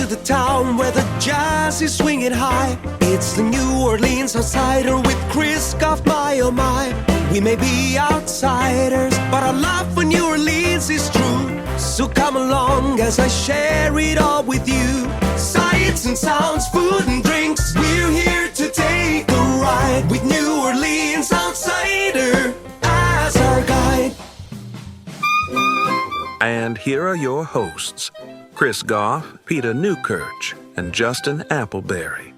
the town where the jazz is swinging high. It's the New Orleans Outsider with Chris Goff, my oh my. We may be outsiders, but our love for New Orleans is true. So come along as I share it all with you. Sights and sounds, food and drinks. We're here to take a ride with New Orleans Outsider as our guide. And here are your hosts, Chris Goff, Peter Newkirch, and Justin Appleberry.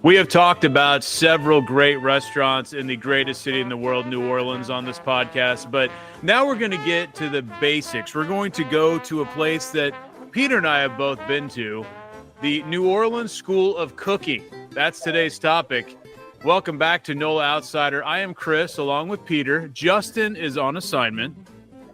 We have talked about several great restaurants in the greatest city in the world, New Orleans, on this podcast, but now we're going to get to the basics. We're going to go to a place that Peter and I have both been to, the New Orleans School of Cooking. That's today's topic. Welcome back to NOLA Outsider. I am Chris, along with Peter. Justin is on assignment.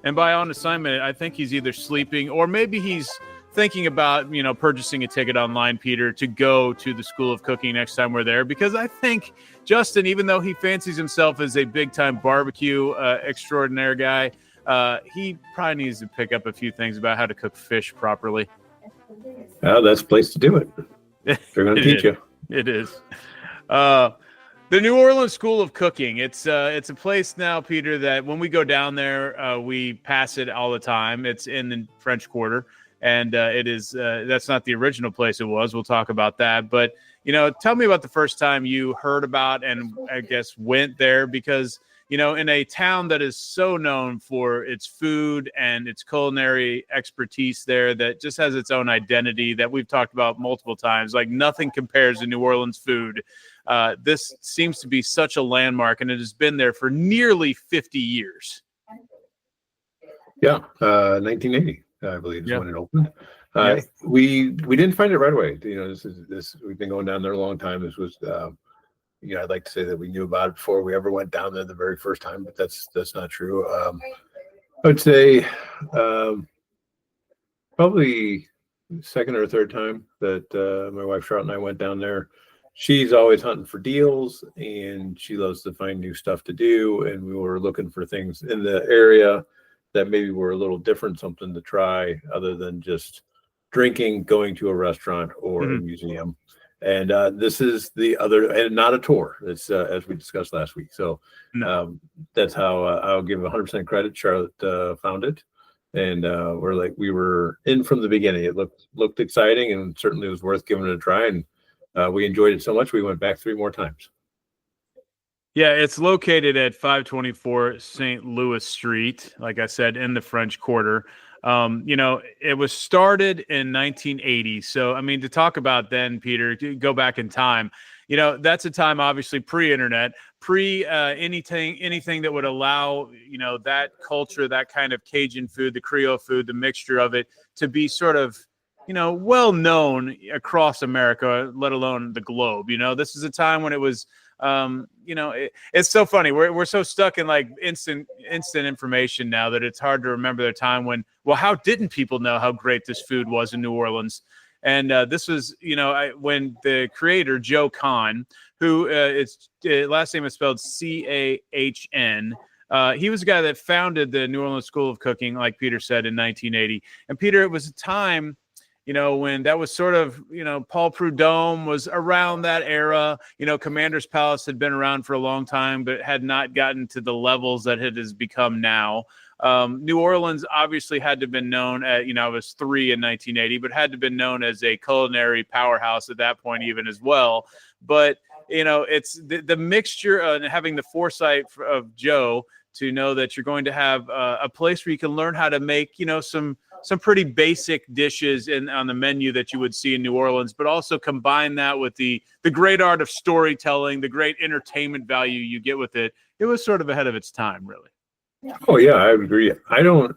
And by on assignment, I think he's either sleeping or maybe he's thinking about, purchasing a ticket online, Peter, to go to the School of Cooking next time we're there. Because I think Justin, even though he fancies himself as a big-time barbecue extraordinaire guy, he probably needs to pick up a few things about how to cook fish properly. That's the place to do it. They're going to teach you. It is. The New Orleans School of Cooking. It's a place now, Peter, that when we go down there, we pass it all the time. It's in the French Quarter, and it is. That's not the original place it was. We'll talk about that. But tell me about the first time you heard about and I guess went there, because in a town that is so known for its food and its culinary expertise there, that just has its own identity that we've talked about multiple times. Like nothing compares to New Orleans food. This seems to be such a landmark, and it has been there for nearly 50 years. Yeah, 1980, I believe, is when it opened. We didn't find it right away. This we've been going down there a long time. This was, I'd like to say that we knew about it before we ever went down there the very first time, but that's not true. I would say probably second or third time that my wife Charlotte and I went down there. She's always hunting for deals, and she loves to find new stuff to do. And we were looking for things in the area that maybe were a little different, something to try other than just drinking, going to a restaurant or a museum. And this is the other, and not a tour. It's as we discussed last week. So that's how I'll give 100% credit. Charlotte found it, and we were in from the beginning. It looked exciting, and certainly was worth giving it a try. And we enjoyed it so much, we went back 3 more times. Yeah, it's located at 524 St. Louis Street, like I said, in the French Quarter. It was started in 1980. So, to talk about then, Peter, to go back in time, that's a time obviously pre-internet, anything that would allow, that culture, that kind of Cajun food, the Creole food, the mixture of it to be sort of, well known across America, let alone the globe. This is a time when it was, it's so funny. We're so stuck in like instant information now that it's hard to remember the time when, how didn't people know how great this food was in New Orleans? And this was, when the creator, Joe Kahn, who its last name is spelled C-A-H-N, he was the guy that founded the New Orleans School of Cooking, like Peter said, in 1980. And Peter, it was a time when that was sort of, Paul Prudhomme was around that era. Commander's Palace had been around for a long time, but had not gotten to the levels that it has become now. New Orleans obviously had to have been known at, I was 3 in 1980, but had to have been known as a culinary powerhouse at that point even as well. But, it's the mixture and having the foresight of Joe to know that you're going to have a place where you can learn how to make, some pretty basic dishes on the menu that you would see in New Orleans, but also combine that with the great art of storytelling, the great entertainment value you get with it. It was sort of ahead of its time, really. Oh, yeah, I would agree. I don't,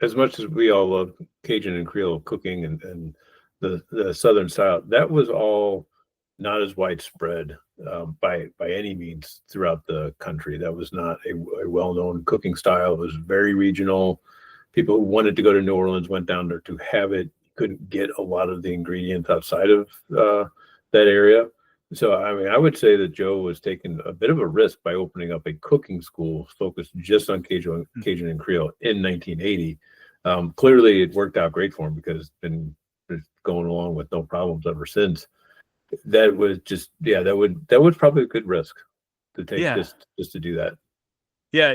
as much as we all love Cajun and Creole cooking and the Southern style, that was all not as widespread by any means throughout the country. That was not a well-known cooking style. It was very regional. People who wanted to go to New Orleans went down there to have it. Couldn't get a lot of the ingredients outside of that area. So, I would say that Joe was taking a bit of a risk by opening up a cooking school focused just on Cajun and Creole in 1980. Clearly, it worked out great for him because it's been It's going along with no problems ever since. That was just, yeah, that was probably a good risk to take, just to do that. Yeah,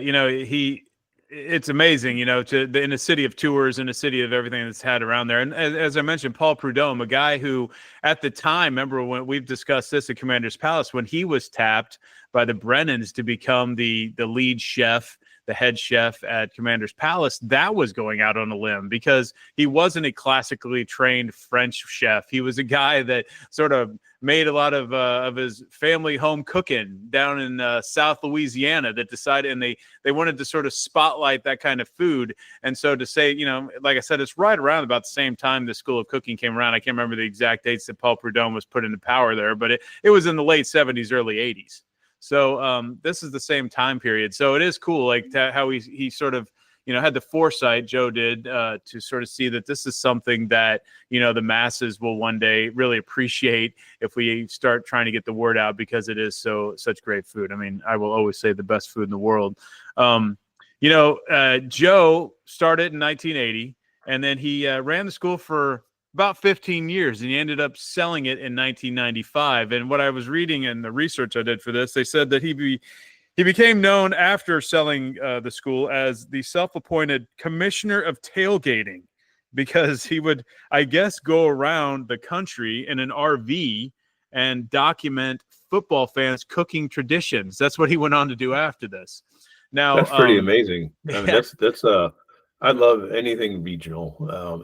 it's amazing, in a city of tours, in a city of everything that's had around there. And as I mentioned, Paul Prudhomme, a guy who at the time, remember when we've discussed this at Commander's Palace, when he was tapped by the Brennans to become the lead chef, the head chef at Commander's Palace, that was going out on a limb because he wasn't a classically trained French chef. He was a guy that sort of made a lot of his family home cooking down in South Louisiana that decided, and they wanted to sort of spotlight that kind of food. And so to say, like I said, it's right around about the same time the School of Cooking came around. I can't remember the exact dates that Paul Prudhomme was put into power there, but it was in the late 70s, early 80s. So this is the same time period. So it is cool, like how he sort of, had the foresight, Joe did, to sort of see that this is something that, the masses will one day really appreciate if we start trying to get the word out, because it is such great food. I mean, I will always say the best food in the world. Joe started in 1980, and then he ran the school for about 15 years, and he ended up selling it in 1995. And what I was reading in the research I did for this, they said that he became known after selling the school as the self-appointed commissioner of tailgating, because he would, I guess, go around the country in an RV and document football fans' cooking traditions. That's what he went on to do after this. Now, that's pretty amazing. I mean, that's I love anything regional,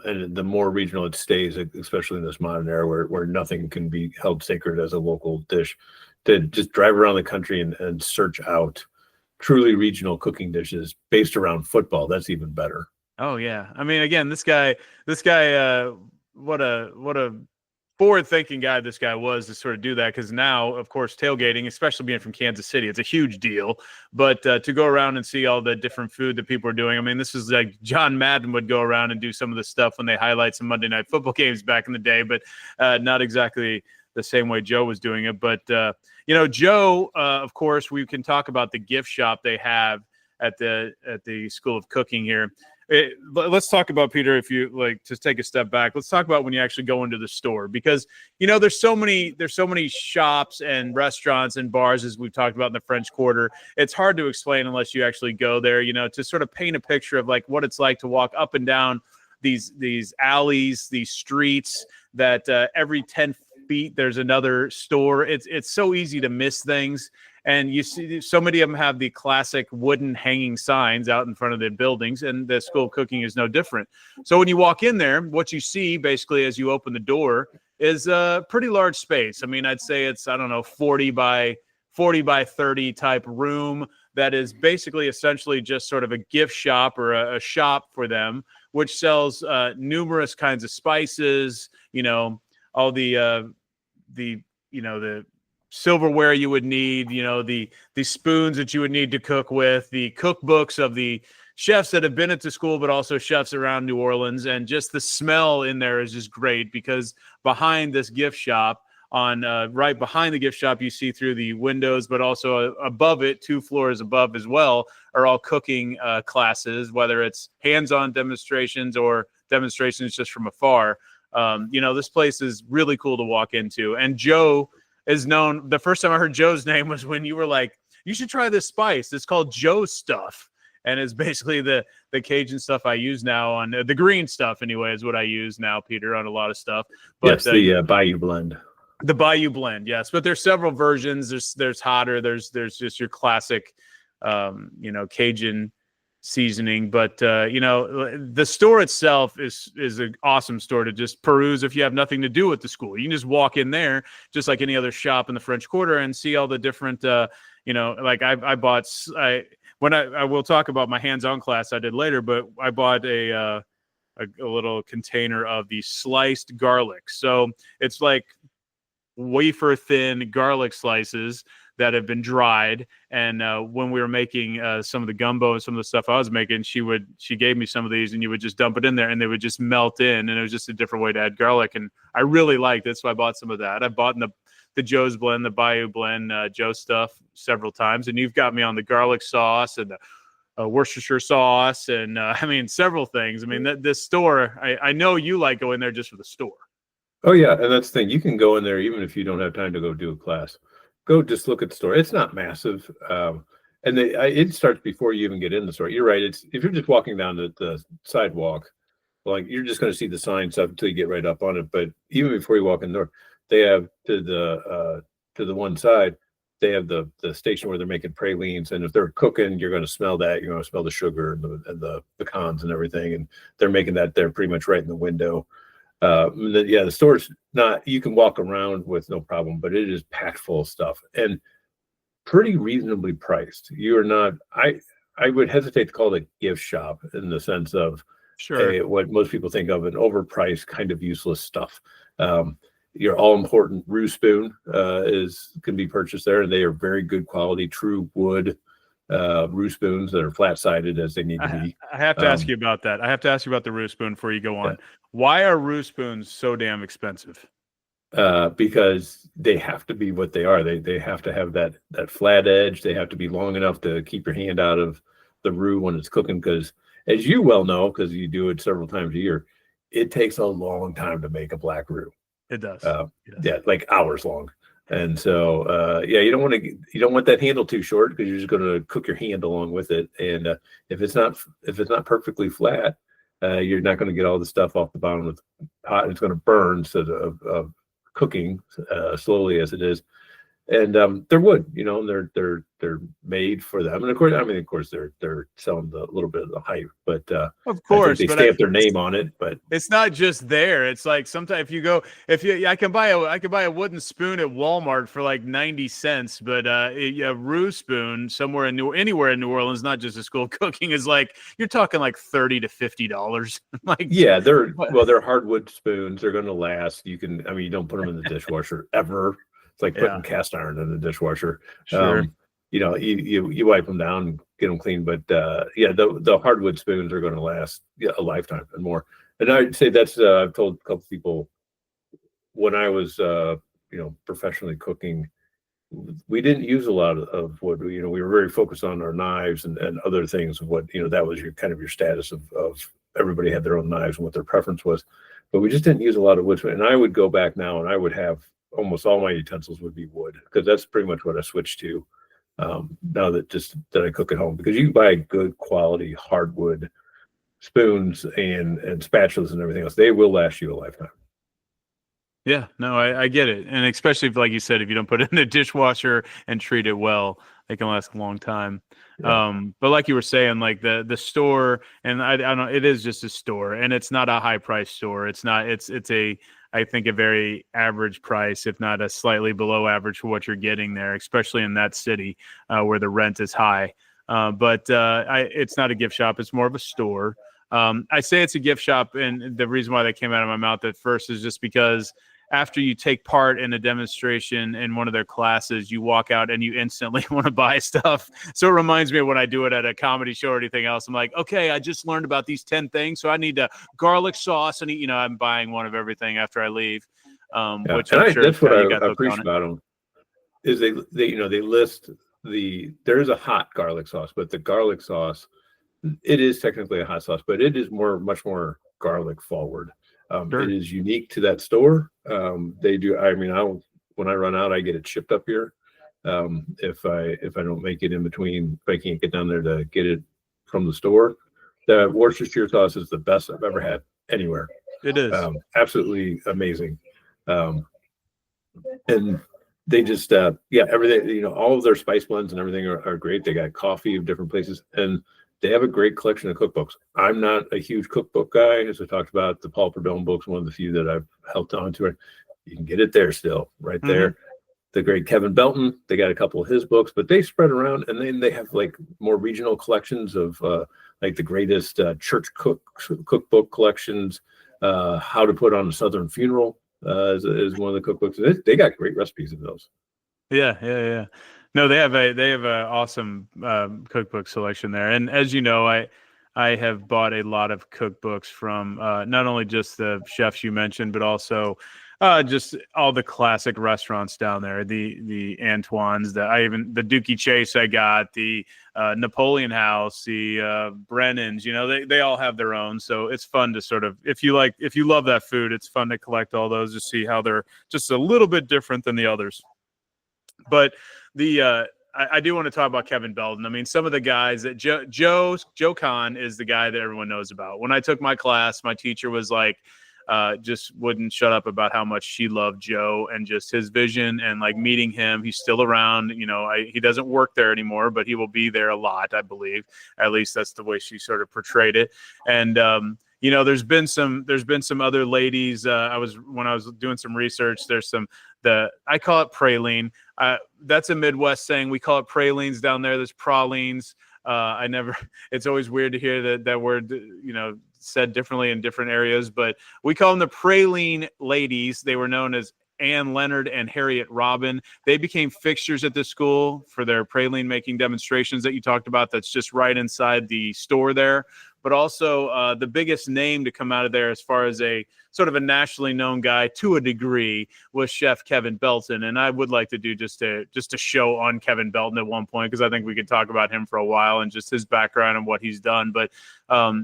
and the more regional it stays, especially in this modern era where nothing can be held sacred as a local dish. To just drive around the country and search out truly regional cooking dishes based around football, that's even better. Oh yeah, I mean, again, this guy, what a forward-thinking guy this guy was to sort of do that, because now, of course, tailgating, especially being from Kansas City, it's a huge deal. But to go around and see all the different food that people are doing, I mean, this is like John Madden would go around and do some of the stuff when they highlight some Monday Night Football games back in the day, but not exactly the same way Joe was doing it. But, Joe, of course, we can talk about the gift shop they have at the School of Cooking here. Let's talk about, Peter, if you like, just take a step back. Let's talk about when you actually go into the store, because there's so many shops and restaurants and bars, as we've talked about in the French Quarter. It's hard to explain unless you actually go there, to sort of paint a picture of like what it's like to walk up and down these alleys, these streets that every 10 feet there's another store. It's so easy to miss things. And you see so many of them have the classic wooden hanging signs out in front of the buildings, and the School of Cooking is no different. So when you walk in there, what you see basically as you open the door is a pretty large space. I mean, I'd say it's, 40 by 30 type room that is basically essentially just sort of a gift shop or a shop for them, which sells numerous kinds of spices, all the silverware you would need, the spoons that you would need to cook with, the cookbooks of the chefs that have been at the school, but also chefs around New Orleans. And just the smell in there is just great, because behind this gift shop, right behind the gift shop, you see through the windows, but also above it, 2 floors above as well, are all cooking classes, whether it's hands-on demonstrations or demonstrations just from afar. This place is really cool to walk into. And Joe is known. The first time I heard Joe's name was when you were like, you should try this spice. It's called Joe's stuff. And it's basically the Cajun stuff I use now on the green stuff anyway, is what I use now, Peter, on a lot of stuff. But yes, the Bayou blend. The Bayou blend, yes. But there's several versions. There's hotter. There's just your classic, Cajun seasoning. But the store itself is an awesome store to just peruse if you have nothing to do with the school. You can just walk in there just like any other shop in the French Quarter and see all the different like I will talk about my hands-on class I did later, but I bought a little container of the sliced garlic. So it's like wafer thin garlic slices that have been dried. And when we were making some of the gumbo and some of the stuff I was making, she gave me some of these, and you would just dump it in there and they would just melt in. And it was just a different way to add garlic. And I really liked it. So I bought some of that. I bought the Joe's blend, the Bayou blend, Joe stuff several times. And you've got me on the garlic sauce and Worcestershire sauce, and I mean several things. I mean this store, I know you like going there just for the store. Oh yeah, and that's the thing. You can go in there even if you don't have time to go do a class. Go just look at the store. It's not massive, and it starts before you even get in the store. You're right. It's if you're just walking down the sidewalk, like you're just going to see the signs up until you get right up on it. But even before you walk in the door, they have to the one side. They have the station where they're making pralines, and if they're cooking, you're going to smell that. You're going to smell the sugar and the pecans and everything, and they're making that there pretty much right in the window. The store's not. You can walk around with no problem, but it is packed full of stuff and pretty reasonably priced. You are not. I would hesitate to call it a gift shop in the sense of what most people think of an overpriced kind of useless stuff. Your all-important roux spoon can be purchased there, and they are very good quality, true wood roux spoons that are flat-sided as they need to be. I have to ask you about that. I have to ask you about the roux spoon before you go on. Yeah. Why are roux spoons so damn expensive? Because they have to be what they are. They have to have that flat edge. They have to be long enough to keep your hand out of the roux when it's cooking. Because as you well know, because you do it several times a year, it takes a long time to make a black roux. It does. Yeah, like hours long. And so, you don't want that handle too short because you're just going to cook your hand along with it. And if it's not perfectly flat, you're not going to get all the stuff off the bottom of the pot. It's going to burn instead of cooking slowly as it is. And they're wood, they're made for them. And of course, they're selling a little bit of the hype, but of course they stamp their name on it. But it's not just there. It's like sometimes I can buy a wooden spoon at Walmart for like 90 cents, but a roux spoon anywhere in New Orleans, not just a school cooking, is like you're talking like $30 to $50. They're hardwood spoons. They're going to last. You don't put them in the dishwasher ever. It's like putting cast iron in the dishwasher. Sure. You wipe them down and get them clean. But the hardwood spoons are going to last a lifetime and more. And I'd say that's I've told a couple people when I was professionally cooking, we didn't use a lot of wood. We were very focused on our knives and other things of what that was your kind of your status of everybody had their own knives and what their preference was. But we just didn't use a lot of wood. And I would go back now and I would have almost all my utensils would be wood because that's pretty much what I switched to now that I cook at home, because you can buy good quality hardwood spoons and spatulas and everything else. They will last you a lifetime. Yeah, no, I get it. And especially if, like you said, if you don't put it in the dishwasher and treat it well, they can last a long time. Yeah. But like you were saying, like the store, and I don't know, it is just a store and it's not a high price store. It's not, it's I think a very average price, if not a slightly below average for what you're getting there, especially in that city where the rent is high. But it's not a gift shop. It's more of a store. I say it's a gift shop, and the reason why that came out of my mouth at first is just because after you take part in a demonstration in one of their classes, you walk out and you instantly want to buy stuff. So it reminds me of when I do it at a comedy show or anything else. I'm like, okay, I just learned about these 10 things. So I need a garlic sauce and, I'm buying one of everything after I leave. Which I'm sure that's what I appreciate about them is they list there's a hot garlic sauce, but the garlic sauce, it is technically a hot sauce, but it is much more garlic forward. Sure. It is unique to that store. They do. When I run out, I get it shipped up here. If I don't make it in between, if I can't get down there to get it from the store, the Worcestershire sauce is the best I've ever had anywhere. It is absolutely amazing. And they just, everything. All of their spice blends and everything are great. They got coffee of different places and they have a great collection of cookbooks. I'm not a huge cookbook guy. As I talked about, the Paul Prudhomme book's one of the few that I've helped onto it. You can get it there still, right there. The great Kevin Belton, they got a couple of his books, but they spread around. And then they have like more regional collections of like the greatest church cookbook collections. How to Put on a Southern Funeral is one of the cookbooks. They got great recipes in those. Yeah. No, they have a awesome cookbook selection there. And as you know, I have bought a lot of cookbooks from not only just the chefs you mentioned, but also Just all the classic restaurants down there. The Antoine's, the Dookie Chase I got, the Napoleon House, the Brennan's. You know, they all have their own. So it's fun to sort of, if you love that food, it's fun to collect all those to see how they're just a little bit different than the others. But I do want to talk about Kevin Belton. I mean, some of the guys that Joe Kahn is the guy that everyone knows about. When I took my class, my teacher was like, just wouldn't shut up about how much she loved Joe and just his vision and like meeting him. He's still around, you know, he doesn't work there anymore, but he will be there a lot, I believe. At least that's the way she sort of portrayed it. And, you know, there's been some other ladies. When I was doing some research, there's I call it praline. That's a Midwest saying. We call it pralines down there. There's pralines. It's always weird to hear that word, you know, said differently in different areas, but we call them the praline ladies. They were known as Ann Leonard and Harriet Robin. They became fixtures at the school for their praline making demonstrations that you talked about. That's just right inside the store there. But also the biggest name to come out of there as far as a sort of a nationally known guy to a degree was Chef Kevin Belton. And I would like to do just a show on Kevin Belton at one point, because I think we could talk about him for a while and just his background and what he's done. But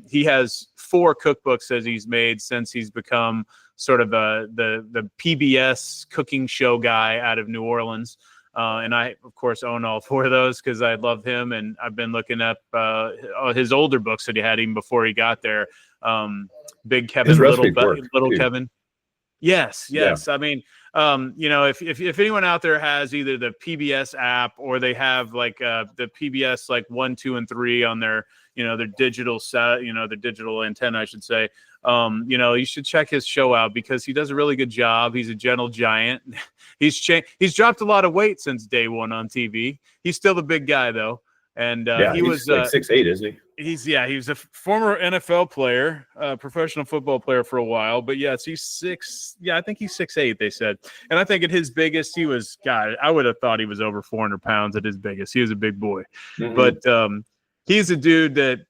he has 4 cookbooks that he's made since he's become sort of the PBS cooking show guy out of New Orleans. And I, of course, own all 4 of those because I love him. And I've been looking up his older books that he had even before he got there. Big Kevin, Little Kevin. Yes. Yeah. I mean, you know, if anyone out there has either the PBS app or they have like the PBS like 1, 2, and 3 on their, you know, their digital set, you know, the digital antenna, I should say. You know, you should check his show out because he does a really good job. He's a gentle giant. He's dropped a lot of weight since day one on TV. He's still the big guy though. And he was like 6'8", isn't he? He was a former NFL player, professional football player for a while. But yes, he's 6. Yeah, I think he's 6'8", they said. And I think at his biggest, I would have thought he was over 400 pounds at his biggest. He was a big boy. Mm-hmm. But he's a dude that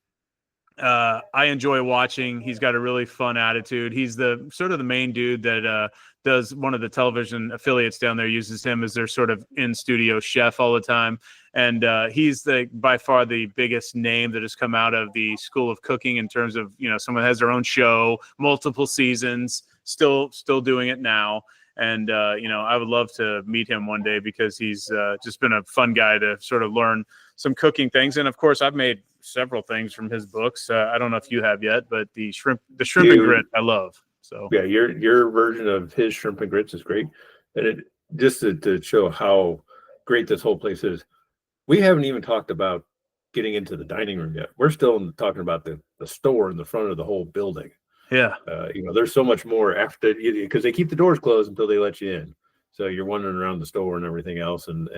I enjoy watching. He's got a really fun attitude. He's the sort of the main dude that does one of the television affiliates down there uses him as their sort of in-studio chef all the time. And he's by far the biggest name that has come out of the School of Cooking in terms of, you know, someone has their own show, multiple seasons, still doing it now. And, you know, I would love to meet him one day because he's just been a fun guy to sort of learn some cooking things. And of course, I've made several things from his books. I don't know if you have yet, but the shrimp and grit I love. So yeah, your version of his shrimp and grits is great. And it just to show how great this whole place is. We haven't even talked about getting into the dining room yet. We're still talking about the store in the front of the whole building. Yeah. You know, there's so much more after, because they keep the doors closed until they let you in. So you're wandering around the store and everything else. And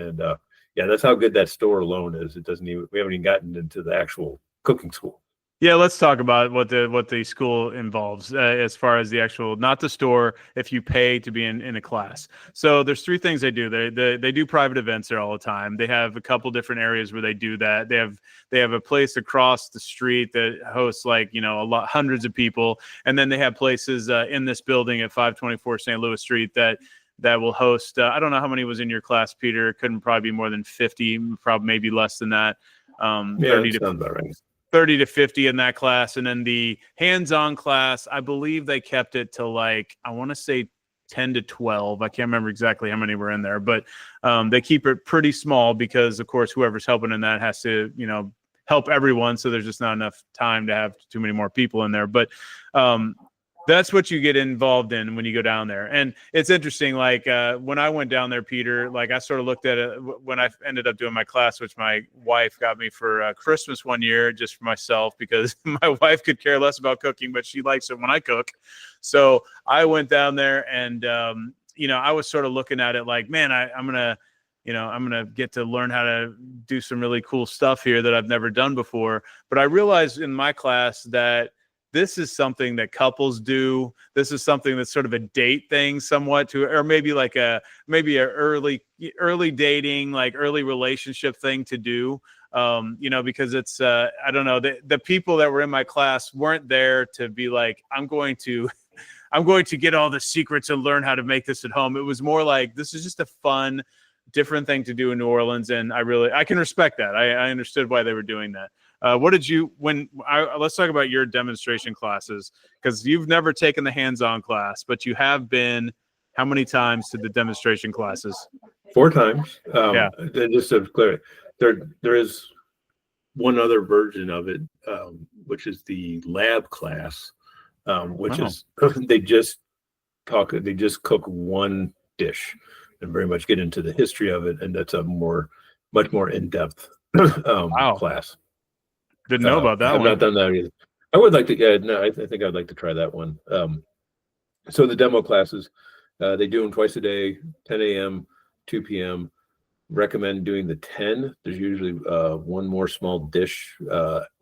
yeah, that's how good that store alone is. We haven't even gotten into the actual cooking school. Yeah, let's talk about what the school involves as far as the actual, not the store, if you pay to be in a class. So there's 3 things they do. They do private events there all the time. They have a couple different areas where they do that. They have a place across the street that hosts hundreds of people. And then they have places in this building at 524 St. Louis Street that will host, I don't know how many was in your class, Peter. It couldn't probably be more than 50, probably maybe less than that. 30 to about right. 30 to 50 in that class. And then the hands-on class, I believe they kept it to I want to say 10 to 12. I can't remember exactly how many were in there, but they keep it pretty small because, of course, whoever's helping in that has to, help everyone. So there's just not enough time to have too many more people in there. But that's what you get involved in when you go down there. And it's interesting, when I went down there, Peter, I sort of looked at it when I ended up doing my class, which my wife got me for Christmas one year, just for myself, because my wife could care less about cooking, but she likes it when I cook. So I went down there and, I was sort of looking at it like, man, I'm going to get to learn how to do some really cool stuff here that I've never done before. But I realized in my class that this is something that couples do. This is something that's sort of a date thing somewhat or maybe a early dating, early relationship thing to do. Because it's, I don't know, the people that were in my class weren't there to be I'm going to I'm going to get all the secrets and learn how to make this at home. It was more like, this is just a fun, different thing to do in New Orleans. And I can respect that. I understood why they were doing that. What did you, let's talk about your demonstration classes, because you've never taken the hands-on class, but you have been how many times to the demonstration classes? 4 times. Yeah. Just to clear, there is one other version of it, which is the lab class, which is they just cook one dish and very much get into the history of it, and that's a much more in-depth class. Didn't know about that I've one. not done that either. I would like to. Yeah, no, I think I'd like to try that one. So the demo classes, they do them twice a day, 10 a.m., 2 p.m. Recommend doing the 10. There's usually one more small dish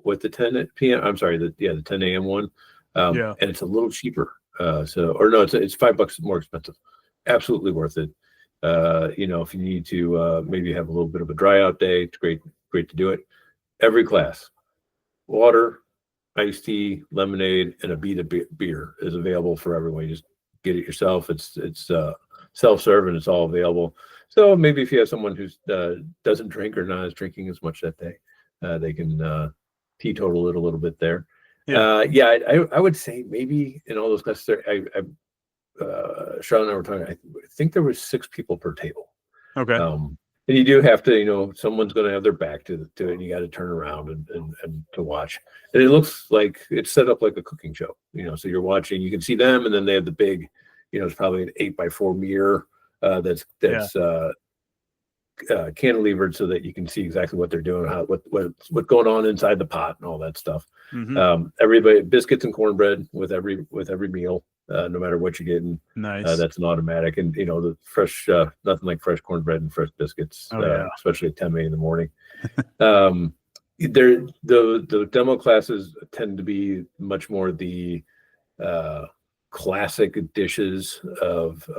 with the 10 p.m. I'm sorry, the 10 a.m. one. And it's a little cheaper. It's $5 more expensive. Absolutely worth it. If you need to maybe have a little bit of a dry out day, it's great to do it. Every class, water, iced tea, lemonade, and a beat of beer is available for everyone. You just get it yourself. It's self-serve and it's all available. So maybe if you have someone who doesn't drink or not is drinking as much that day, they can teetotal it a little bit there. I would say maybe in all those classes there, Charlotte and I were talking, I think there was 6 people per table. Okay. And you do have to, someone's going to have their back to it, and you got to turn around and to watch. And it looks like it's set up like a cooking show, so you're watching, you can see them, and then they have the big, it's probably an 8x4 mirror that's cantilevered so that you can see exactly what they're doing, what's going on inside the pot and all that stuff. Mm-hmm. Everybody, biscuits and cornbread with every meal. No matter what you're getting, nice. That's an automatic, and the fresh, nothing like fresh cornbread and fresh biscuits, especially at 10 a.m. in the morning. The demo classes tend to be much more the classic dishes of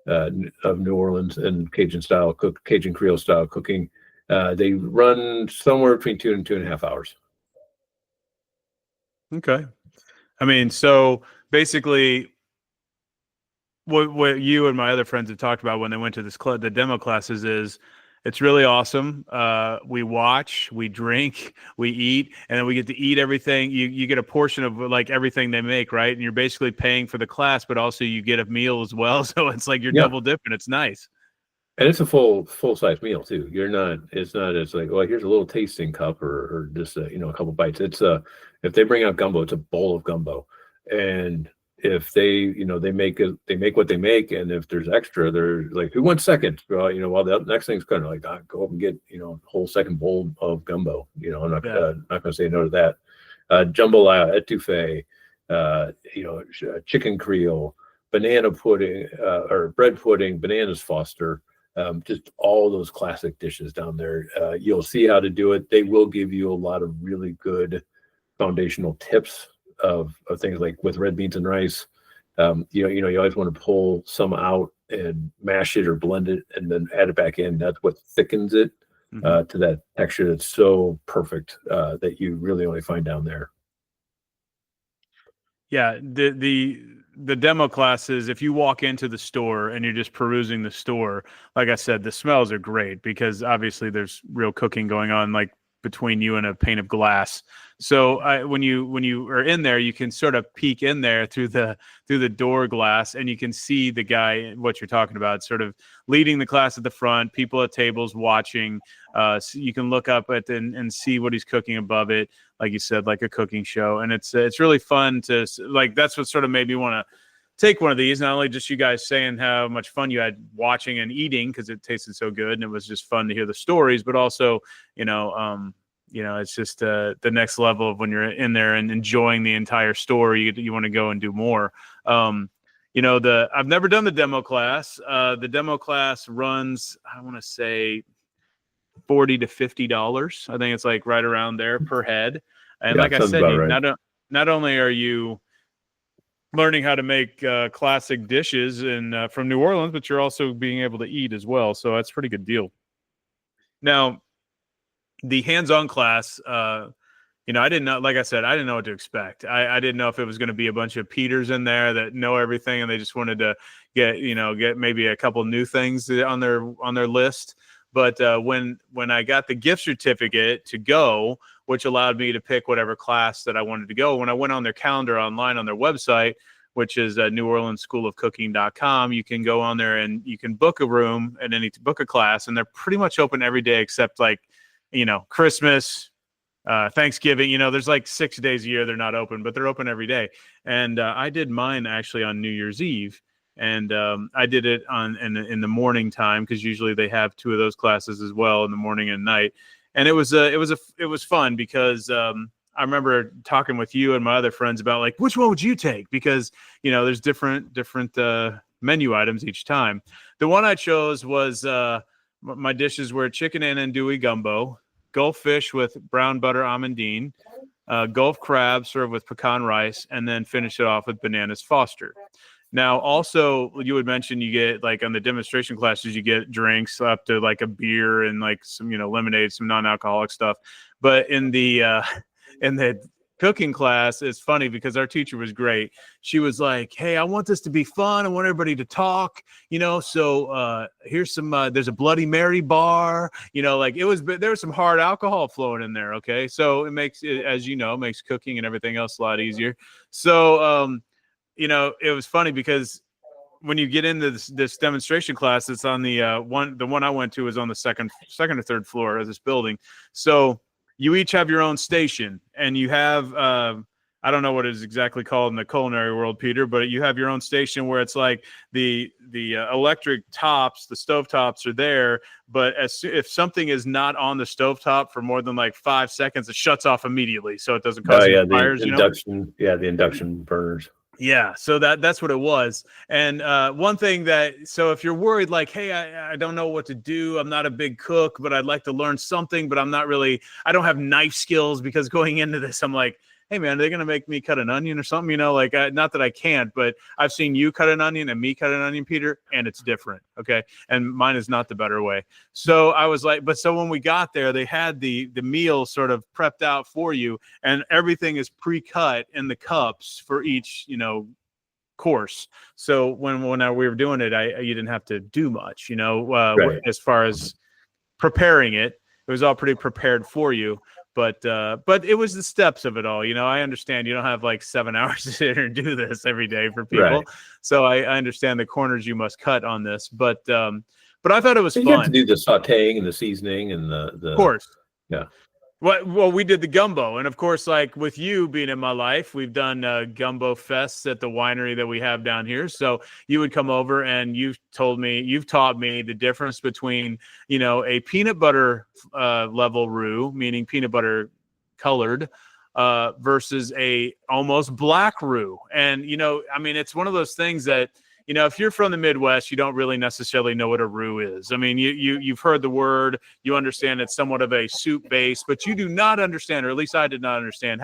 New Orleans and Cajun Creole style cooking. They run somewhere between 2 and 2.5 hours. Okay. I mean, so basically what you and my other friends have talked about when they went to the demo classes is it's really awesome. We watch, we drink, we eat, and then we get to eat everything. You get a portion of like everything they make, right? And you're basically paying for the class, but also you get a meal as well. So it's like you're double dipping. It's nice. And it's a full size meal too. It's like, well, here's a little tasting cup or just a couple bites. It's if they bring out gumbo, it's a bowl of gumbo. And if they make what they make, and if there's extra, they're like, who wants second? Well, while the next thing's kind of like, go up and get a whole second bowl of gumbo. I'm not going to say no to that. Jambalaya, etouffee, chicken Creole, banana pudding, or bread pudding, bananas Foster. Just all those classic dishes down there. You'll see how to do it. They will give you a lot of really good foundational tips of things like with red beans and rice. You always want to pull some out and mash it or blend it and then add it back in. That's what thickens it to that texture that's so perfect that you really only find down there. Yeah, the demo classes, if you walk into the store and you're just perusing the store, like I said, the smells are great because obviously there's real cooking going on, like between you and a pane of glass. So when you are in there, you can sort of peek in there through the door glass, and you can see the guy, what you're talking about, sort of leading the class at the front, people at tables watching. So you can look up at and see what he's cooking above it, like you said, like a cooking show. And it's really fun to, like, that's what sort of made me want to take one of these. Not only just you guys saying how much fun you had watching and eating because it tasted so good and it was just fun to hear the stories, but also, it's just the next level of when you're in there and enjoying the entire store. You want to go and do more. I've never done the demo class. The demo class runs, I want to say, $40 to $50. I think it's like right around there per head. And like I said, right. Not only are you learning how to make classic dishes from New Orleans, but you're also being able to eat as well. So that's a pretty good deal. Now, the hands-on class, I didn't know, like I said, I didn't know what to expect. I didn't know if it was going to be a bunch of Peters in there that know everything and they just wanted to get maybe a couple new things on their list. But when I got the gift certificate to go, which allowed me to pick whatever class that I wanted to go, when I went on their calendar online on their website, which is NewOrleansSchoolOfCooking.com, you can go on there and you can book a room and then book a class, and they're pretty much open every day except Christmas, Thanksgiving. There's like 6 days a year they're not open, but they're open every day. And I did mine actually on New Year's Eve. And I did it in the morning time because usually they have 2 of those classes as well, in the morning and night. And it was fun because I remember talking with you and my other friends about like, which one would you take? Because there's different menu items each time. The one I chose was my dishes were chicken and andouille gumbo, Gulf fish with brown butter amandine, Gulf crab served with pecan rice, and then finish it off with bananas Foster. Now, also, you would mention you get, like, on the demonstration classes, you get drinks up to, like, a beer and, like, some, lemonade, some non-alcoholic stuff. But in the cooking class, it's funny because our teacher was great. She was like, hey, I want this to be fun. I want everybody to talk, so here's some, there's a Bloody Mary bar, there was some hard alcohol flowing in there. Okay. So it makes it, as makes cooking and everything else a lot easier. So, it was funny because when you get into this demonstration class, it's on the one I went to was on the second or third floor of this building. So you each have your own station, and you have I don't know what it is exactly called in the culinary world, Peter, but you have your own station where it's like the electric tops, the stove tops are there, but if something is not on the stove top for more than like 5 seconds, it shuts off immediately, so it doesn't cause any fires. The induction burners. Yeah, so that's what it was. And one thing so if you're worried, like, hey, I don't know what to do, I'm not a big cook, but I'd like to learn something, but I don't have knife skills, because going into this, I'm like, hey, man, are they going to make me cut an onion or something? Not that I can't, but I've seen you cut an onion and me cut an onion, Peter, and it's different. Okay. And mine is not the better way. So I was like, so when we got there, they had the meal sort of prepped out for you, and everything is pre-cut in the cups for each, course. So when we were doing it, you didn't have to do much, Right. as far as preparing it. It was all pretty prepared for you. But it was the steps of it all. I understand you don't have like 7 hours to sit here and do this every day for people. Right. So I understand the corners you must cut on this. But I thought it was fun. You have to do the sauteing and the seasoning and the Of course. Yeah. Well, we did the gumbo. And of course, like with you being in my life, we've done gumbo fests at the winery that we have down here. So you would come over and you've taught me the difference between, a peanut butter level roux, meaning peanut butter colored, versus a almost black roux. And, it's one of those things that, if you're from the Midwest, you don't really necessarily know what a roux is. I mean, you've heard the word, you understand it's somewhat of a soup base, but you do not understand, or at least I did not understand,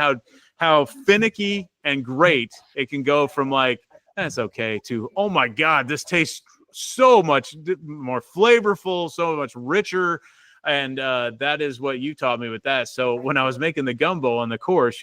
how finicky and great it can go from like, that's okay, to, oh my God, this tastes so much more flavorful, so much richer. And that is what you taught me with that. So when I was making the gumbo on the course,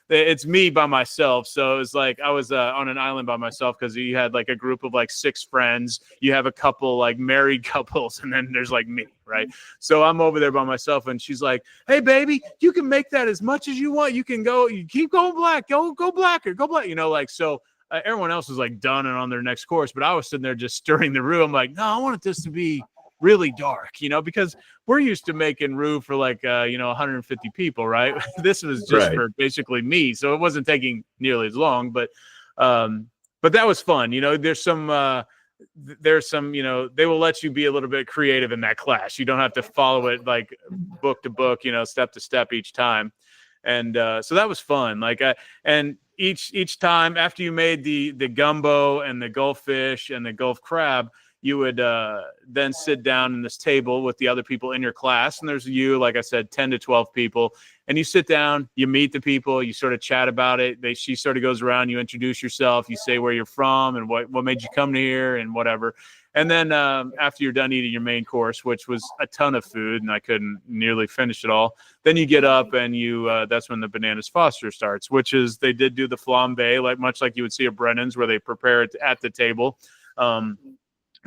it's me by myself. So it was like I was on an island by myself, because you had like a group of like 6 friends. You have a couple like married couples, and then there's like me, right? So I'm over there by myself, and she's like, hey, baby, you can make that as much as you want. You can go, you keep going black, go blacker, go black, so everyone else was like done and on their next course, but I was sitting there just stirring the roux. I'm like, no, I wanted this to be really dark, because we're used to making roux for like 150 people, right? This was just for basically me, so it wasn't taking nearly as long, but that was fun. There's some they will let you be a little bit creative in that class. You don't have to follow it like book to book, step to step each time. And so that was fun. Like and each time after you made the gumbo and the Gulf fish and the Gulf crab, you would then sit down in this table with the other people in your class. And there's like I said, 10 to 12 people. And you sit down, you meet the people, you sort of chat about it. She sort of goes around, you introduce yourself, you say where you're from and what made you come here and whatever. And then after you're done eating your main course, which was a ton of food, and I couldn't nearly finish it all, then you get up and that's when the bananas Foster starts, which is they did do the flambe, much like you would see at Brennan's, where they prepare it at the table.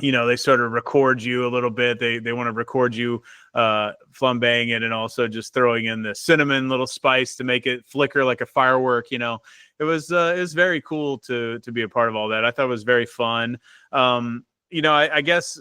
They sort of record you a little bit. They want to record you flambeing it, and also just throwing in the cinnamon little spice to make it flicker like a firework. It was very cool to be a part of all that. I thought it was very fun. I guess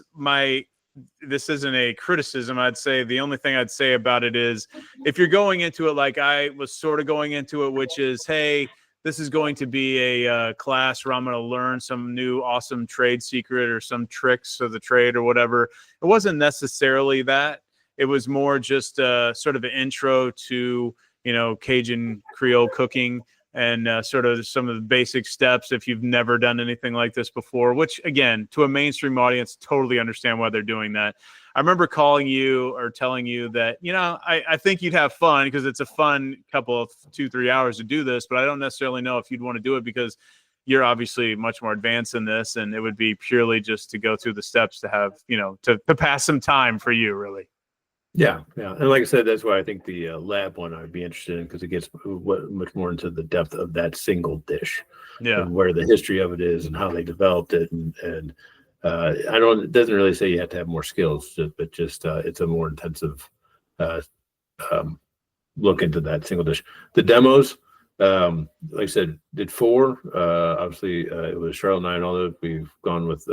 this isn't a criticism. I'd say the only thing I'd say about it is if you're going into it like I was sort of going into it, which is, hey, this is going to be a class where I'm going to learn some new awesome trade secret or some tricks of the trade or whatever. It wasn't necessarily that. It was more just sort of an intro to, Cajun Creole cooking and sort of some of the basic steps if you've never done anything like this before, which, again, to a mainstream audience, totally understand why they're doing that. I remember calling you or telling you that, I think you'd have fun because it's a fun couple of 2-3 hours to do this, but I don't necessarily know if you'd want to do it because you're obviously much more advanced in this, and it would be purely just to go through the steps to have, to pass some time for you, really. Yeah. And like I said, that's why I think the lab one I'd be interested in, because it gets much more into the depth of that single dish, and where the history of it is and how they developed it. And it doesn't really say you have to have more skills, but just it's a more intensive look into that single dish. The demos, like I said, did 4. Obviously, it was Charlotte and I, and all that. We've gone with,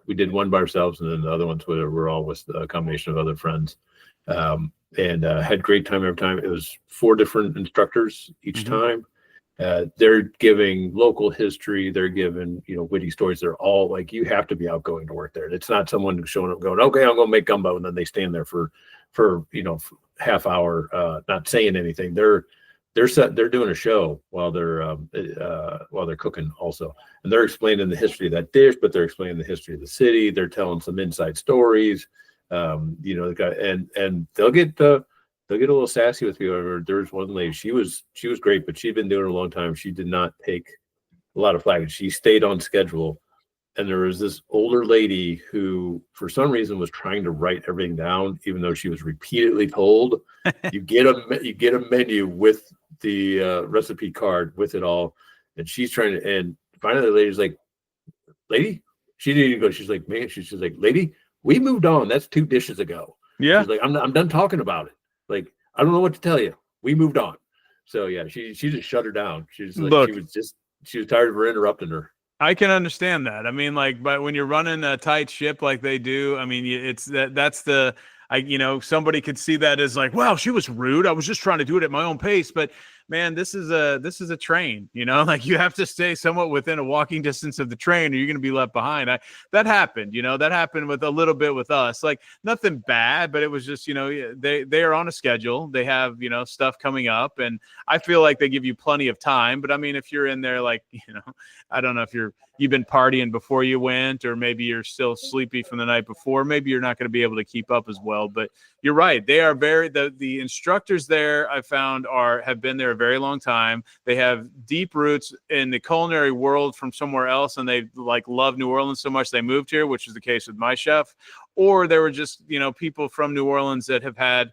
we did one by ourselves, and then the other ones were all with a combination of other friends. And had great time every time. It was 4 different instructors each time. They're giving local history. They're giving, witty stories. They're all like, you have to be outgoing to work there. It's not someone showing up going, okay, I'm going to make gumbo. And then they stand there for half hour, not saying anything. They're doing a show while they're cooking also. And they're explaining the history of that dish, but they're explaining the history of the city. They're telling some inside stories. The guy, and they'll get a little sassy with you. There's one lady, she was great, but she'd been doing it a long time. She did not take a lot of flack. She stayed on schedule. And there was this older lady who, for some reason, was trying to write everything down, even though she was repeatedly told, you get a menu with the recipe card with it all. And she's trying to, and finally the lady's like, lady, she didn't even go. She's like, man, she's like, lady, we moved on. That's 2 dishes ago. Yeah. She's like, I'm done talking about it. Like, I don't know what to tell you. We moved on. So yeah, she just shut her down. She's like, she was tired of her interrupting her. I can understand that. I mean, but when you're running a tight ship like they do, I mean, it's that's the, somebody could see that as like, wow, she was rude. I was just trying to do it at my own pace. But man, this is a train, like you have to stay somewhat within a walking distance of the train or you're going to be left behind. That happened, that happened with a little bit with us, like nothing bad, but it was just, they are on a schedule. They have, stuff coming up, and I feel like they give you plenty of time. But I mean, if you're in there, like, I don't know if you've been partying before you went, or maybe you're still sleepy from the night before, maybe you're not going to be able to keep up as well. But you're right. They are the instructors there, I found, have been there a very long time. They have deep roots in the culinary world from somewhere else, and they love New Orleans so much they moved here, which is the case with my chef. Or there were just, people from New Orleans that have had,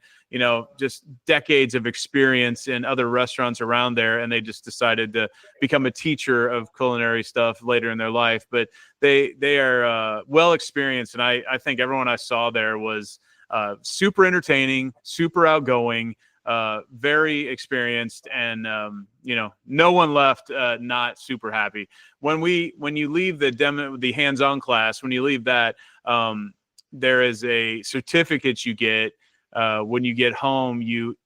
just decades of experience in other restaurants around there, and they just decided to become a teacher of culinary stuff later in their life. But they are well experienced, and I think everyone I saw there was super entertaining, super outgoing, very experienced, and no one left not super happy. When you leave the hands-on class, when you leave that, there is a certificate you get. When you get home, you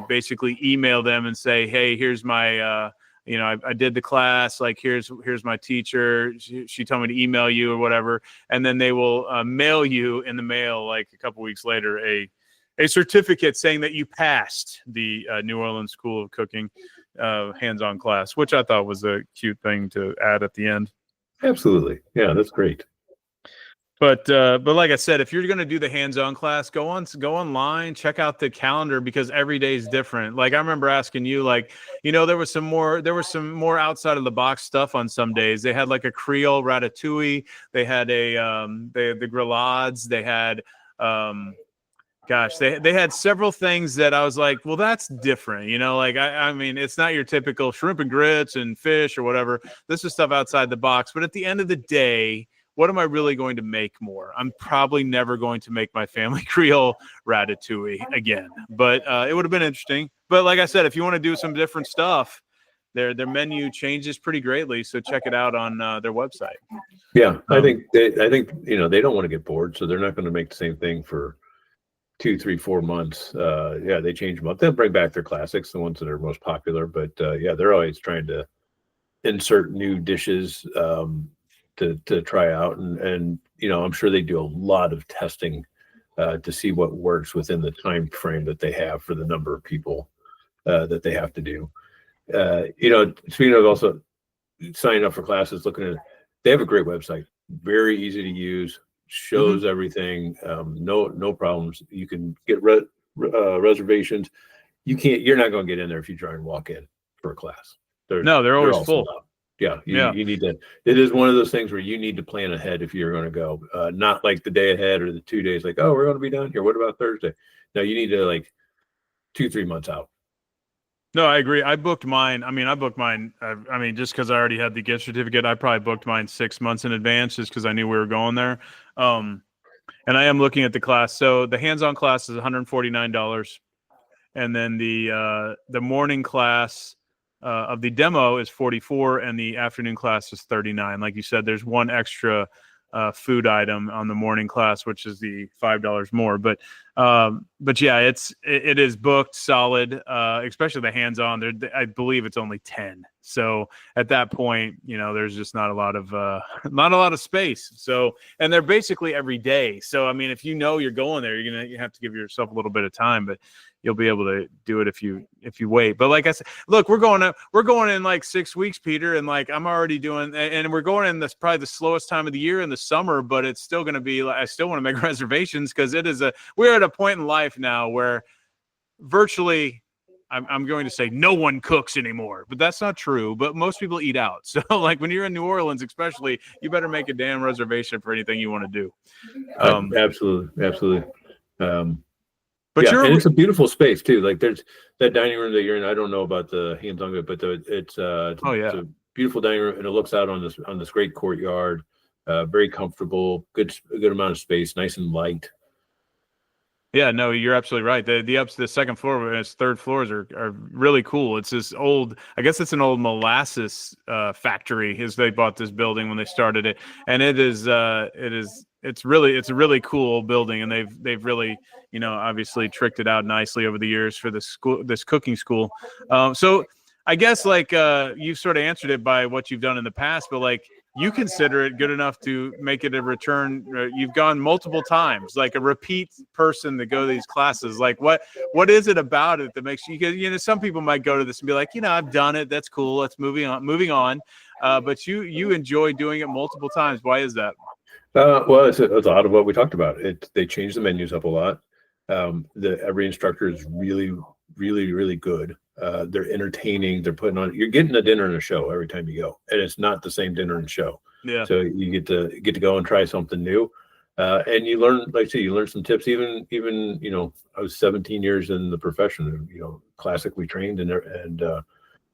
basically email them and say, hey, here's my I did the class, like here's my teacher, she told me to email you or whatever, and then they will mail you in the mail like a couple weeks later a certificate saying that you passed the New Orleans School of Cooking hands-on class, which I thought was a cute thing to add at the end. Absolutely. Yeah, that's great. But like I said, if you're going to do the hands-on class, go online, check out the calendar, because every day is different. Like I remember asking you, like, there was some more outside of the box stuff on some days. They had like a Creole ratatouille. They had the grillades. They had they had several things that I was like, well, that's different. Like I mean, it's not your typical shrimp and grits and fish or whatever. This is stuff outside the box. But at the end of the day, what am I really going to make more? I'm probably never going to make my family Creole ratatouille again, but it would have been interesting. But like I said, if you want to do some different stuff, their menu changes pretty greatly. So check it out on their website. Yeah, I think they don't want to get bored, so they're not going to make the same thing for 2, 3, 4 months. They change them up. They'll bring back their classics, the ones that are most popular. But they're always trying to insert new dishes to try out, and I'm sure they do a lot of testing to see what works within the time frame that they have for the number of people that they have to do. Speaking of also signing up for classes, they have a great website, very easy to use, shows everything, no problems. You can get reservations. You're not going to get in there if you try and walk in for a class. They're always full. Yeah, you need to. It is one of those things where you need to plan ahead if you're going to go. Not like the day ahead or the 2 days. Like, oh, we're going to be down here. What about Thursday? No, you need to like 2-3 months out. No, I agree. I booked mine. Just because I already had the gift certificate, I probably booked mine 6 months in advance just because I knew we were going there. And I am looking at the class. So the hands-on class is $149, and then the morning class of the demo is $44, and the afternoon class is $39. Like you said, there's one extra food item on the morning class, which is the $5 more. But yeah, it is booked solid, especially the hands-on. There, I believe it's only 10. So at that point, there's just not a lot of space. So, and they're basically every day. So I mean, if you're going there, you have to give yourself a little bit of time, but you'll be able to do it if you wait. But like I said, look, we're going in like 6 weeks, Peter, and like I'm already doing, and we're going in this probably the slowest time of the year in the summer, but it's still going to be. I still want to make reservations because we're at a point in life now where virtually, I'm going to say no one cooks anymore, but that's not true. But most people eat out. So like when you're in New Orleans, especially, you better make a damn reservation for anything you want to do. Absolutely. But and it's a beautiful space too. Like there's that dining room that you're in. I don't know about the hands-on, but it's a beautiful dining room, and it looks out on this great courtyard. Very comfortable, good amount of space, nice and light. Yeah, no, you're absolutely right. The second floor and its third floors are really cool. It's this old, I guess it's an old molasses factory. They bought this building when they started it, and it's a really cool building, and they've really obviously tricked it out nicely over the years for this cooking school. So I guess like you've sort of answered it by what you've done in the past, but like you consider it good enough to make it a return. You've gone multiple times, like a repeat person to go to these classes. Like what is it about it that makes you? Because some people might go to this and be like, I've done it. That's cool. Let's moving on. But you enjoy doing it multiple times. Why is that? Well, it's a lot of what we talked about. They change the menus up a lot. Every instructor is really, really, really good. They're entertaining. They're you're getting a dinner and a show every time you go, and it's not the same dinner and show. Yeah. So you get to go and try something new, and you learn, like I say, you learn some tips. Even I was 17 years in the profession, classically trained and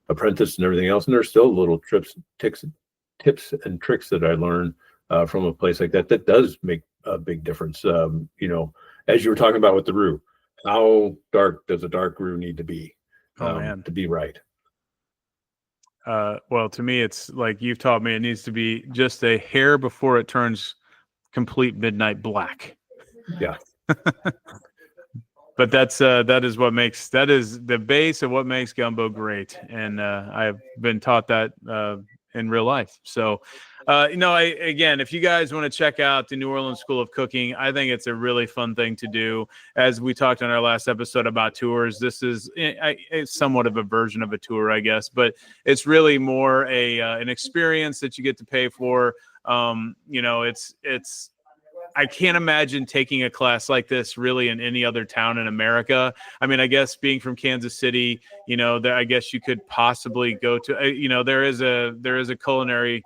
apprentice and everything else, and there's still little tips and tricks that I learned from a place like that does make a big difference. As you were talking about with the roux, how dark does a dark roux need to be to be right? Well, to me, it's like you've taught me, it needs to be just a hair before it turns complete midnight black. Yeah. But that is the base of what makes gumbo great. And I've been taught that in real life. So, again, if you guys want to check out the New Orleans School of Cooking, I think it's a really fun thing to do. As we talked on our last episode about tours, this is somewhat of a version of a tour, I guess, but it's really more an experience that you get to pay for. I can't imagine taking a class like this really in any other town in America. I mean, I guess being from Kansas City, I guess you could possibly go to, there is a culinary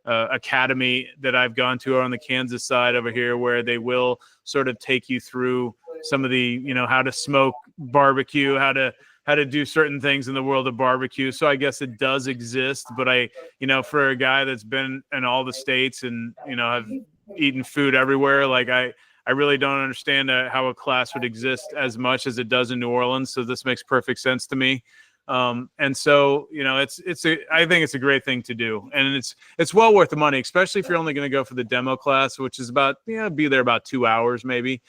academy that I've gone to on the Kansas side over here where they will sort of take you through some of the, how to smoke barbecue, how to do certain things in the world of barbecue. So I guess it does exist, but for a guy that's been in all the states and, have eaten food everywhere, like I really don't understand how a class would exist as much as it does in New Orleans. So this makes perfect sense to me. And so, I think it's a great thing to do, and it's well worth the money, especially if you're only going to go for the demo class, which is about, be there about 2 hours, maybe.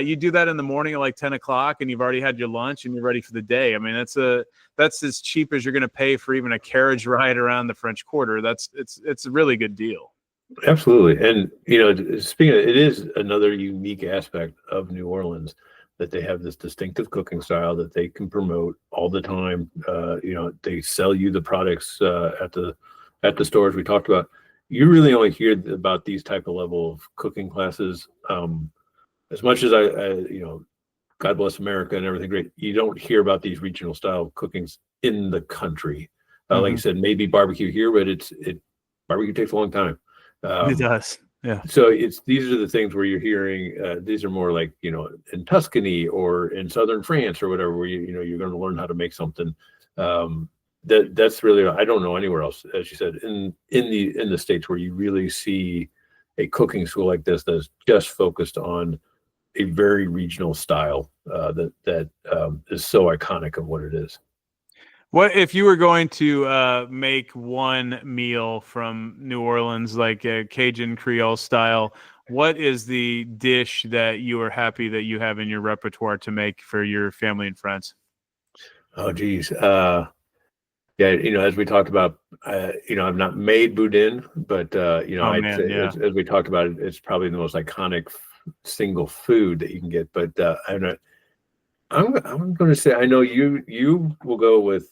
You do that in the morning at like 10 o'clock and you've already had your lunch and you're ready for the day. I mean, that's as cheap as you're going to pay for even a carriage ride around the French Quarter. It's a really good deal. Absolutely. And, speaking of, it is another unique aspect of New Orleans that they have this distinctive cooking style that they can promote all the time. They sell you the products at the stores we talked about. You really only hear about these type of level of cooking classes. As much as God bless America and everything great, you don't hear about these regional style cookings in the country. Like you said, maybe barbecue here, but barbecue takes a long time. It does. Yeah. So these are the things where you're hearing, these are more like, in Tuscany or in Southern France or whatever, where you're going to learn how to make something. That's really, I don't know anywhere else, as you said, in the States where you really see a cooking school like this that's just focused on a very regional style that is so iconic of what it is. What if you were going to make one meal from New Orleans, like a Cajun Creole style? What is the dish that you are happy that you have in your repertoire to make for your family and friends? Oh, geez. Yeah, as we talked about, I've not made boudin, but as we talked about it, it's probably the most iconic single food that you can get. But I'm going to say, I know you will go with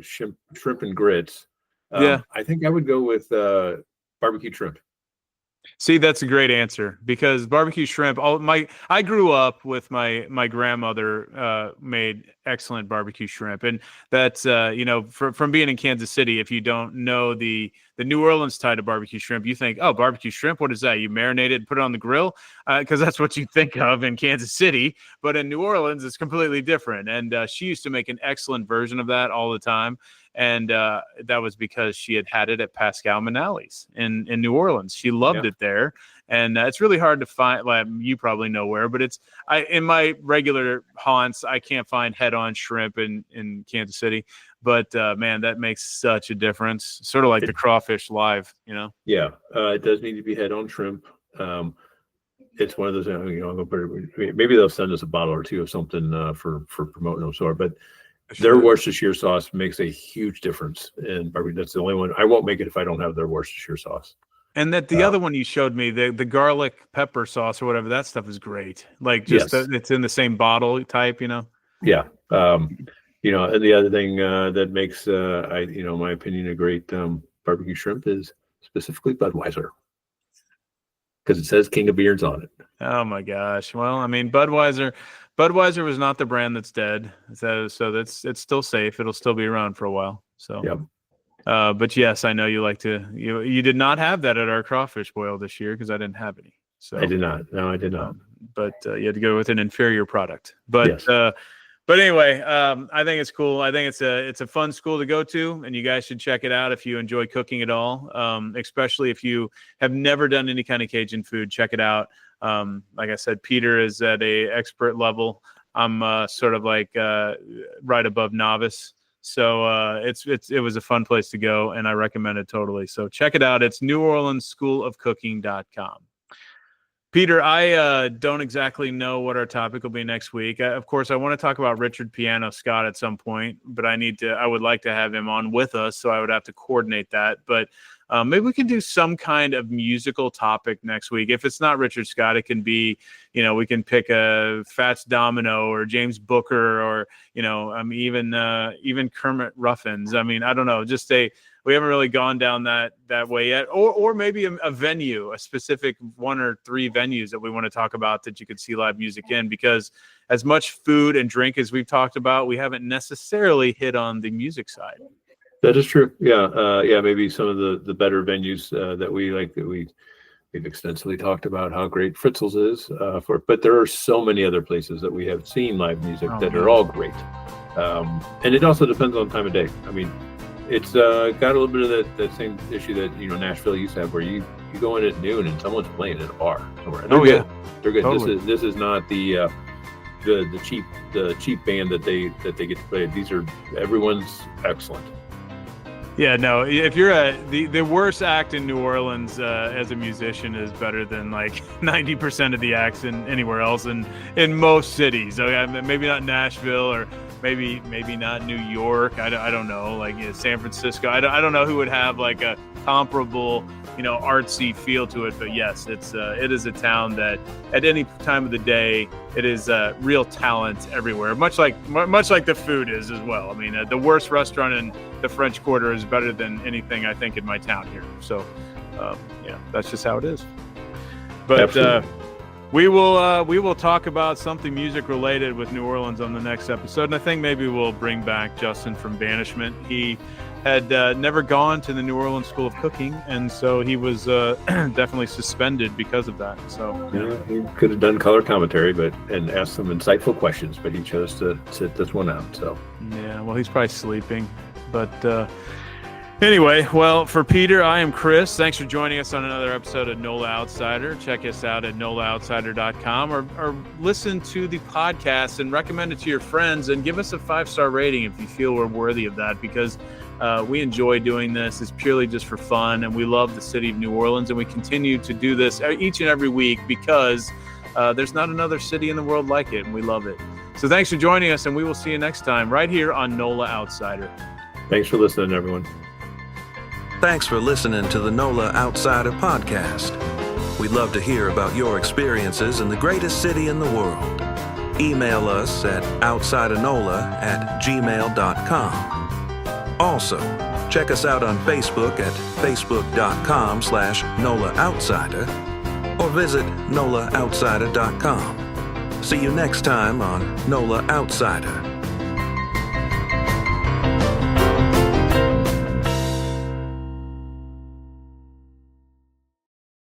shrimp and grits. Yeah, I think I would go with barbecue shrimp. See, that's a great answer because barbecue shrimp. I grew up with my grandmother made excellent barbecue shrimp, and that's from being in Kansas City. If you don't know the New Orleans type of barbecue shrimp, you think, oh, barbecue shrimp, what is that? You marinate it, put it on the grill, because that's what you think of in Kansas City. But in New Orleans, it's completely different. And she used to make an excellent version of that all the time. And that was because she had it at Pascal Manali's in New Orleans. She loved it there. And it's really hard to find. Well, you probably know where, but in my regular haunts, I can't find head-on shrimp in Kansas City. But man, that makes such a difference. Sort of like the crawfish live, Yeah, it does need to be head-on shrimp. It's one of those. I'm going to put it. Maybe they'll send us a bottle or two of something for promoting them. So, but their Worcestershire sauce makes a huge difference in barbecue. That's the only one. I won't make it if I don't have their Worcestershire sauce. And that the other one you showed me, the garlic pepper sauce or whatever, that stuff is great. Like just it's in the same bottle type, Yeah. And the other thing that makes, my opinion, a great barbecue shrimp is specifically Budweiser, because it says King of Beers on it. Oh my gosh! Well, I mean, Budweiser was not the brand that's dead, so it's still safe. It'll still be around for a while. So, yep. But yes, I know you like to. You did not have that at our crawfish boil this year because I didn't have any. So I did not. No, I did not. But you had to go with an inferior product. But yes. But anyway, I think it's cool. I think it's a fun school to go to, and you guys should check it out if you enjoy cooking at all. Especially if you have never done any kind of Cajun food, check it out. Like I said, Peter is at a expert level. I'm sort of like right above novice. So it was a fun place to go, and I recommend it totally. So check it out. It's NewOrleansSchoolOfCooking.com. Peter, I don't exactly know what our topic will be next week. Of course, I want to talk about Richard Piano Scott at some point, but I would like to have him on with us, so I would have to coordinate that. But maybe we can do some kind of musical topic next week. If it's not Richard Scott, it can be, we can pick a Fats Domino or James Booker or, even Kermit Ruffins. I mean, I don't know, just we haven't really gone down that way yet. Or maybe a venue, a specific 1 or 3 venues that we want to talk about that you could see live music in, because as much food and drink as we've talked about, we haven't necessarily hit on the music side. That is true. Yeah. Maybe some of the better venues that we like, that we've extensively talked about how great Fritzel's is but there are so many other places that we have seen live music that are all great. And it also depends on time of day. I mean, it's got a little bit of that same issue that, Nashville used to have, where you go in at noon and someone's playing at a bar somewhere. And they're good. Totally. This is not the cheap band that they get to play. Everyone's excellent. Yeah, no, if you're the worst act in New Orleans as a musician is better than like 90% of the acts anywhere else in most cities. So maybe not Nashville, or maybe not New York. I don't know, like San Francisco. I don't know who would have like a comparable, artsy feel to it. But yes, it is a town that at any time of the day, it is real talent everywhere. Much like the food is as well. I mean, the worst restaurant in the French Quarter is better than anything I think in my town here. So, that's just how it is. But we will talk about something music related with New Orleans on the next episode, and I think maybe we'll bring back Justin from Banishment. He had never gone to the New Orleans School of Cooking, and so he was definitely suspended because of that. So he could have done color commentary, and asked some insightful questions, but he chose to sit this one out. So yeah, well, he's probably sleeping. But anyway, well, for Peter, I am Chris. Thanks for joining us on another episode of NOLA Outsider. Check us out at NOLAOutsider.com, or listen to the podcast and recommend it to your friends, and give us a 5-star rating if you feel we're worthy of that, because we enjoy doing this. It's purely just for fun, and we love the city of New Orleans, and we continue to do this each and every week because there's not another city in the world like it, and we love it. So thanks for joining us, and we will see you next time right here on NOLA Outsider. Thanks for listening, everyone. Thanks for listening to the NOLA Outsider podcast. We'd love to hear about your experiences in the greatest city in the world. Email us at outsidernola@gmail.com. Also, check us out on Facebook at facebook.com/NOLA Outsider, or visit NOLAOutsider.com. See you next time on NOLA Outsider.